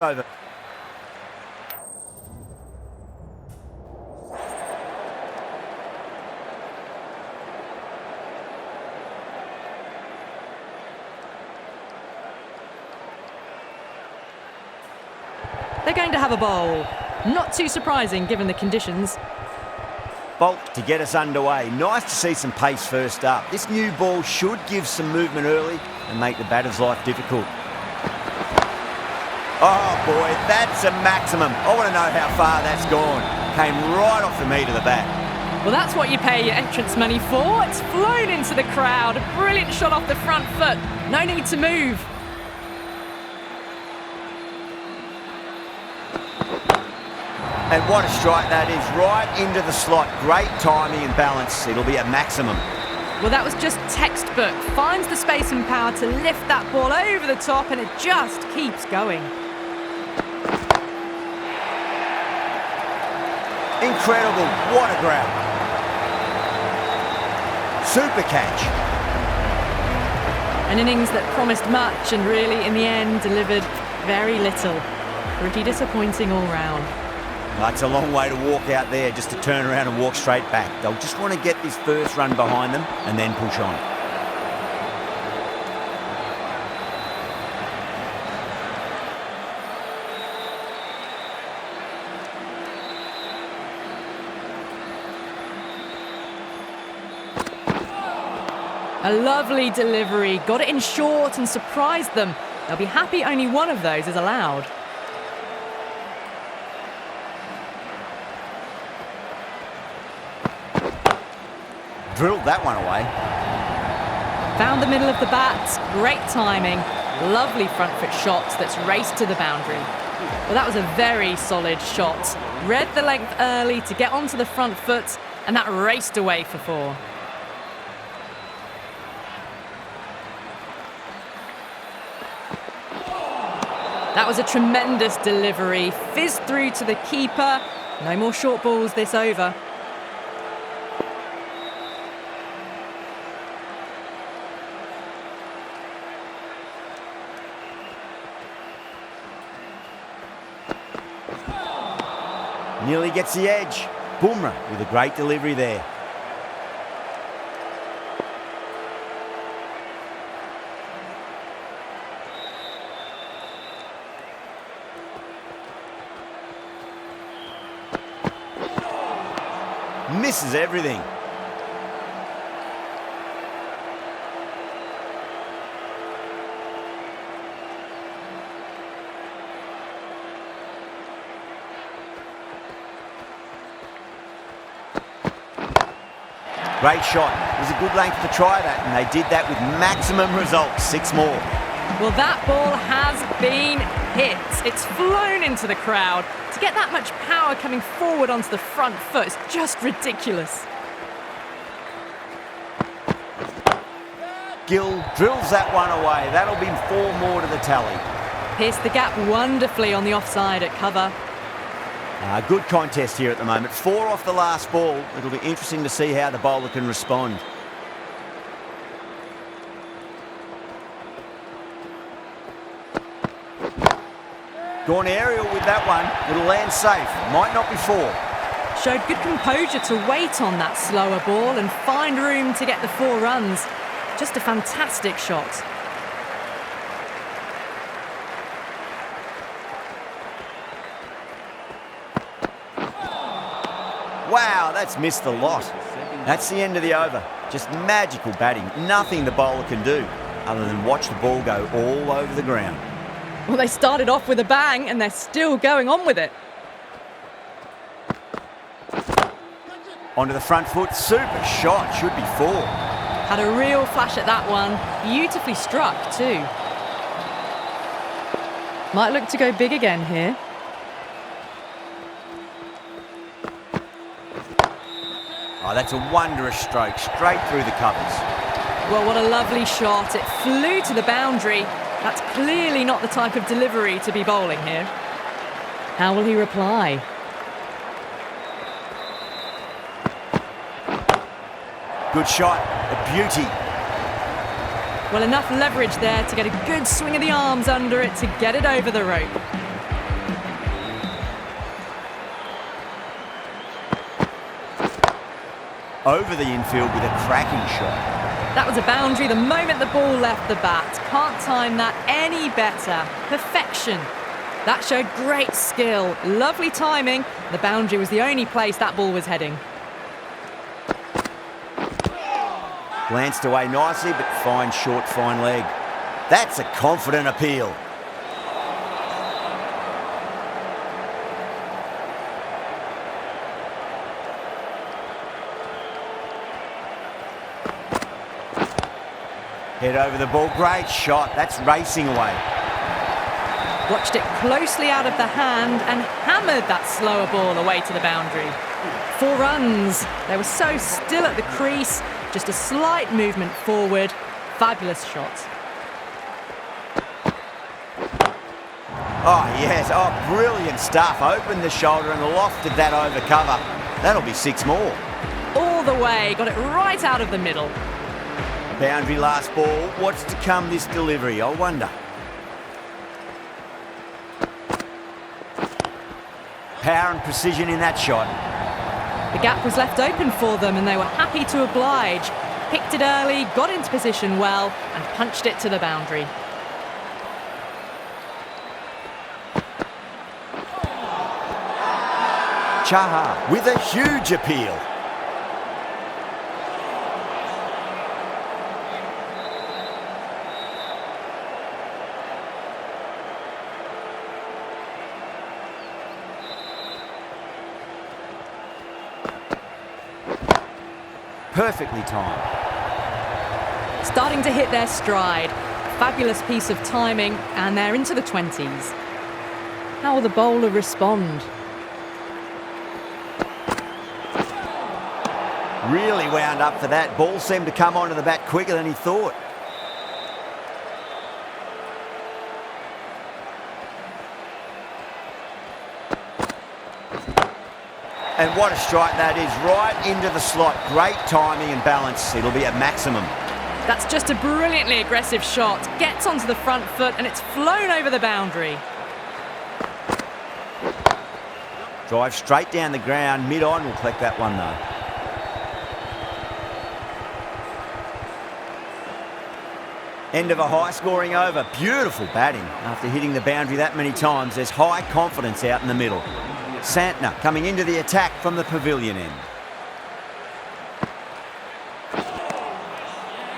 Over. They're going to have a bowl. Not too surprising given the conditions. Bolt to get us underway. Nice to see some pace first up. This new ball should give some movement early and make the batter's life difficult. Oh boy, that's a maximum. I want to know how far that's gone. Came right off the meat of the bat. Well, that's what you pay your entrance money for. It's flown into the crowd. A brilliant shot off the front foot. No need to move. And what a strike that is, right into the slot. Great timing and balance. It'll be a maximum. Well, that was just textbook. Finds the space and power to lift that ball over the top, and it just keeps going. Incredible. What a grab. Super catch. An innings that promised much and really, in the end, delivered very little. Pretty disappointing all round. It's a long way to walk out there just to turn around and walk straight back. They'll just want to get this first run behind them and then push on. A lovely delivery. Got it in short and surprised them. They'll be happy only one of those is allowed. Drilled that one away. Found the middle of the bat. Great timing. Lovely front foot shot that's raced to the boundary. Well, that was a very solid shot. Read the length early to get onto the front foot, and that raced away for four. That was a tremendous delivery. Fizzed through to the keeper. No more short balls this over. Nearly gets the edge. Boomerang with a great delivery there. Misses everything. Great shot. It was a good length to try that, and they did that with maximum results. 6 more. Well, that ball has been hit. It's flown into the crowd. To get that much power coming forward onto the front foot is just ridiculous. Gill drills that one away. That'll be 4 more to the tally. Pierced the gap wonderfully on the offside at cover. Good contest here at the moment. 4 off the last ball. It'll be interesting to see how the bowler can respond. Gone aerial with that one. It'll land safe. Might not be 4. Showed good composure to wait on that slower ball and find room to get the 4 runs. Just a fantastic shot. Wow, that's missed the lot. That's the end of the over. Just magical batting. Nothing the bowler can do other than watch the ball go all over the ground. Well, they started off with a bang and they're still going on with it. Onto the front foot. Super shot. Should be 4. Had a real flash at that one. Beautifully struck too. Might look to go big again here. Oh, that's a wondrous stroke, straight through the covers. Well, what a lovely shot. It flew to the boundary. That's clearly not the type of delivery to be bowling here. How will he reply? Good shot, a beauty. Well, enough leverage there to get a good swing of the arms under it to get it over the rope. over the infield with a cracking shot. That was a boundary the moment the ball left the bat. Can't time that any better. Perfection. That showed great skill. Lovely timing. The boundary was the only place that ball was heading. Glanced away nicely, but fine short, fine leg. That's a confident appeal. Head over the ball, great shot. That's racing away. Watched it closely out of the hand and hammered that slower ball away to the boundary. 4 runs. They were so still at the crease. Just a slight movement forward. Fabulous shot. Oh, yes. Oh, brilliant stuff. Opened the shoulder and lofted that over cover. That'll be 6 more. All the way. Got it right out of the middle. Boundary last ball. What's to come this delivery, I wonder. Power and precision in that shot. The gap was left open for them and they were happy to oblige. Picked it early, got into position well and punched it to the boundary. Chaha with a huge appeal. Perfectly timed. Starting to hit their stride. Fabulous piece of timing and they're into the 20s. How will the bowler respond? Really wound up for that. Ball seemed to come onto the bat quicker than he thought. And what a strike that is, right into the slot. Great timing and balance. It'll be at maximum. That's just a brilliantly aggressive shot. Gets onto the front foot and it's flown over the boundary. Drive straight down the ground. Mid-on will collect that one though. End of a high-scoring over. Beautiful batting. After hitting the boundary that many times, there's high confidence out in the middle. Santner coming into the attack from the pavilion end.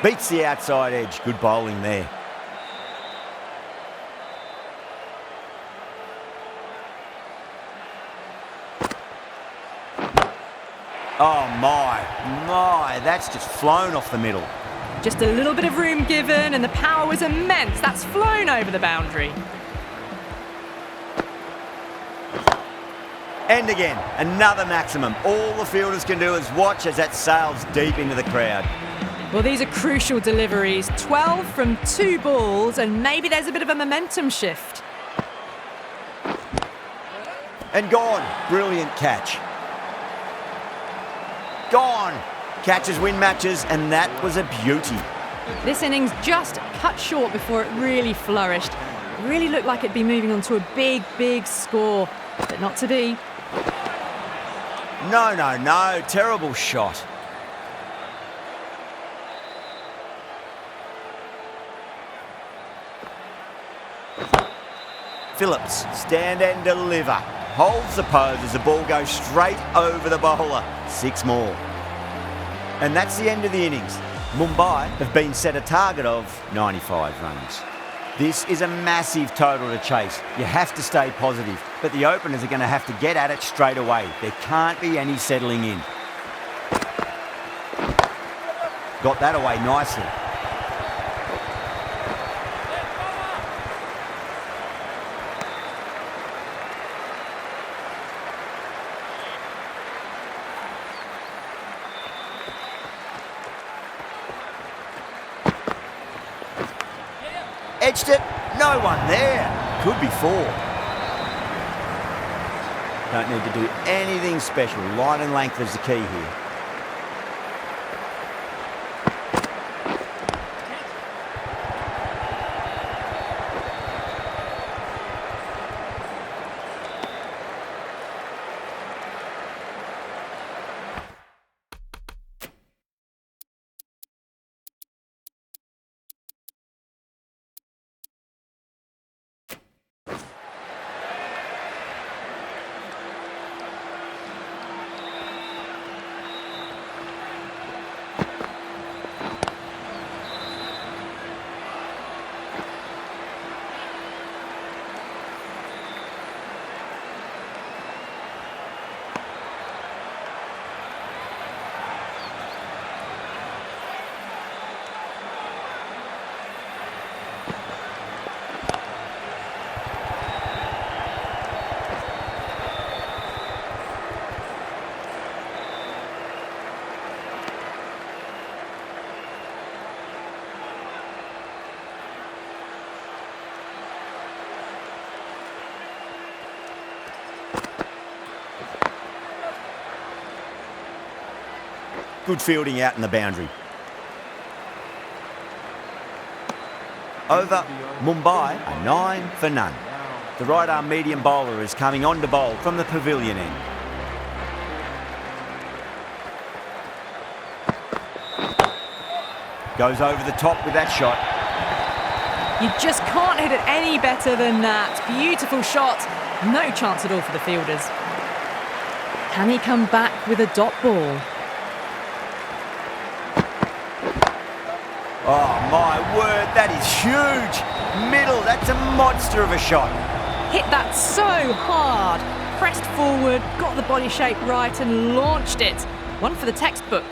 Beats the outside edge. Good bowling there. Oh my, that's just flown off the middle. Just a little bit of room given and the power was immense. That's flown over the boundary. And again, another maximum. All the fielders can do is watch as that sails deep into the crowd. Well, these are crucial deliveries. 12 from 2 balls and maybe there's a bit of a momentum shift. And gone. Brilliant catch. Gone. Catches win matches, and that was a beauty. This innings just cut short before it really flourished. It really looked like it'd be moving on to a big, big score, but not to be. No. Terrible shot. Phillips, stand and deliver. Holds the pose as the ball goes straight over the bowler. 6 more. And that's the end of the innings. Mumbai have been set a target of 95 runs. This is a massive total to chase. You have to stay positive, but the openers are going to have to get at it straight away. There can't be any settling in. Got that away nicely. Edged it, no one there. Could be 4. Don't need to do anything special. Line and length is the key here. Good fielding out in the boundary. Over Mumbai, a 9 for none. The right-arm medium bowler is coming on to bowl from the pavilion end. Goes over the top with that shot. You just can't hit it any better than that. Beautiful shot. No chance at all for the fielders. Can he come back with a dot ball? Oh my word, that is huge. Middle, that's a monster of a shot. Hit that so hard. Pressed forward, got the body shape right and launched it. One for the textbook.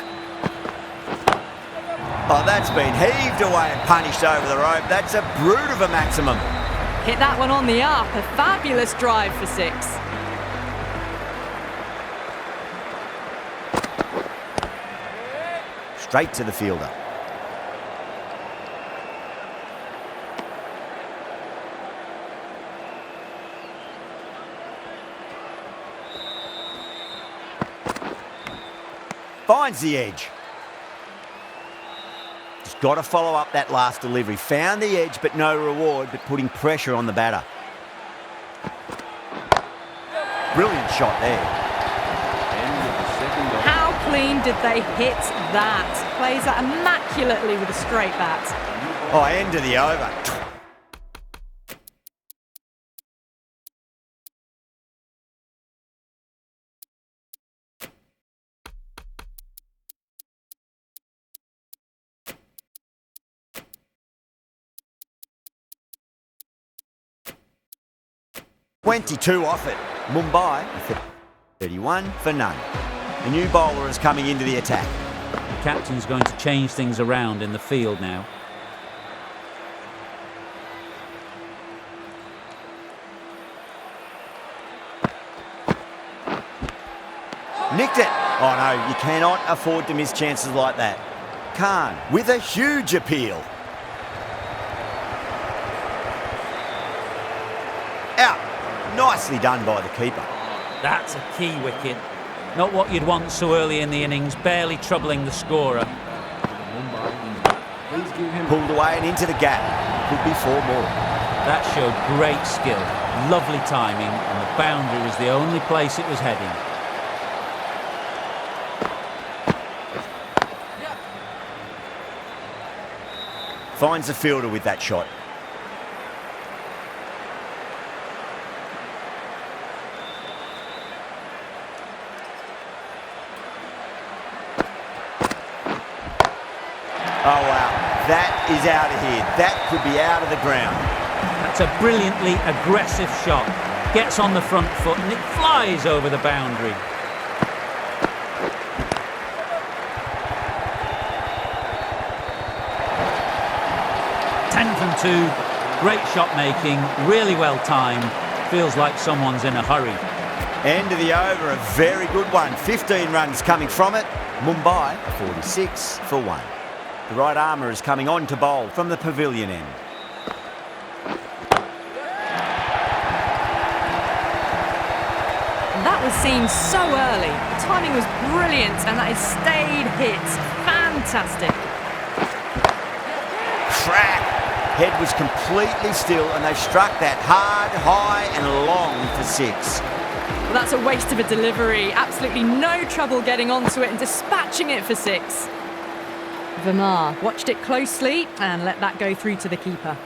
Oh, that's been heaved away and punished over the rope. That's a brute of a maximum. Hit that one on the up. A fabulous drive for 6. Straight to the fielder. Finds the edge. Just got to follow up that last delivery. Found the edge, but no reward, but putting pressure on the batter. Brilliant shot there. How clean did they hit that? Plays that immaculately with a straight bat. Oh, end of the over. 22 off it. Mumbai, 31 for none. The new bowler is coming into the attack. The captain's going to change things around in the field now. Nicked it. Oh no, you cannot afford to miss chances like that. Khan with a huge appeal. Out. Nicely done by the keeper. That's a key wicket. Not what you'd want so early in the innings, barely troubling the scorer. Pulled away and into the gap. Could be 4 more. That showed great skill, lovely timing, and the boundary was the only place it was heading. Finds the fielder with that shot. Oh wow, that is out of here. That could be out of the ground. That's a brilliantly aggressive shot. Gets on the front foot and it flies over the boundary. From 2, great shot making, really well timed. Feels like someone's in a hurry. End of the over, a very good one. 15 runs coming from it. Mumbai, 46 for 1. The right armour is coming on to bowl from the pavilion end. That was seen so early. The timing was brilliant and that is stayed hit. Fantastic. Crack! Head was completely still and they struck that hard, high and long for 6. Well, that's a waste of a delivery. Absolutely no trouble getting onto it and dispatching it for 6. Verma watched it closely and let that go through to the keeper.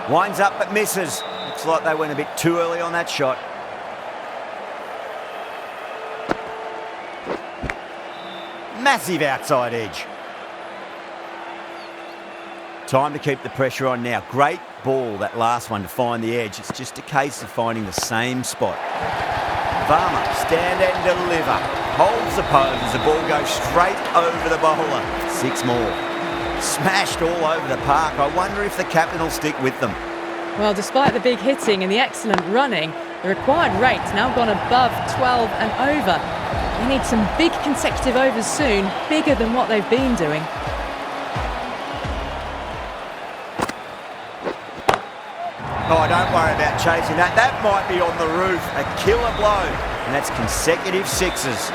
Winds up but misses. Looks like they went a bit too early on that shot. Massive outside edge. Time to keep the pressure on now. Great ball, that last one, to find the edge. It's just a case of finding the same spot. Varma, stand and deliver. Holds the pose as the ball goes straight over the bowler. 6 more. Smashed all over the park. I wonder if the captain will stick with them. Well, despite the big hitting and the excellent running, the required rate's now gone above 12 and over. They need some big consecutive overs soon, bigger than what they've been doing. Oh, don't worry about chasing that. That might be on the roof. A killer blow. And that's consecutive sixes.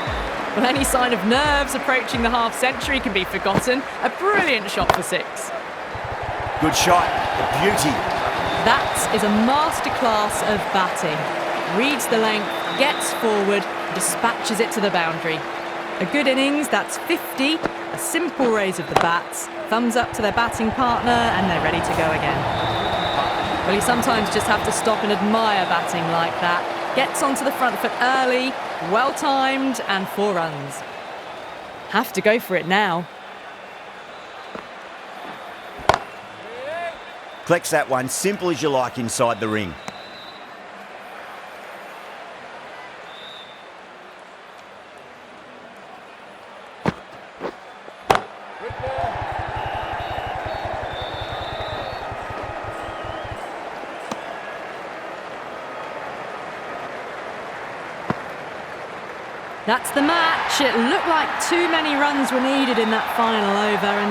Well, any sign of nerves approaching the half-century can be forgotten. A brilliant shot for six. Good shot. A beauty. That is a masterclass of batting. Reads the length, gets forward, dispatches it to the boundary. A good innings, that's 50. A simple raise of the bats. Thumbs up to their batting partner, and they're ready to go again. Well, you sometimes just have to stop and admire batting like that. Gets onto the front foot early, well-timed, and 4 runs. Have to go for it now. Collects that one, simple as you like inside the ring. That's the match. It looked like too many runs were needed in that final over, and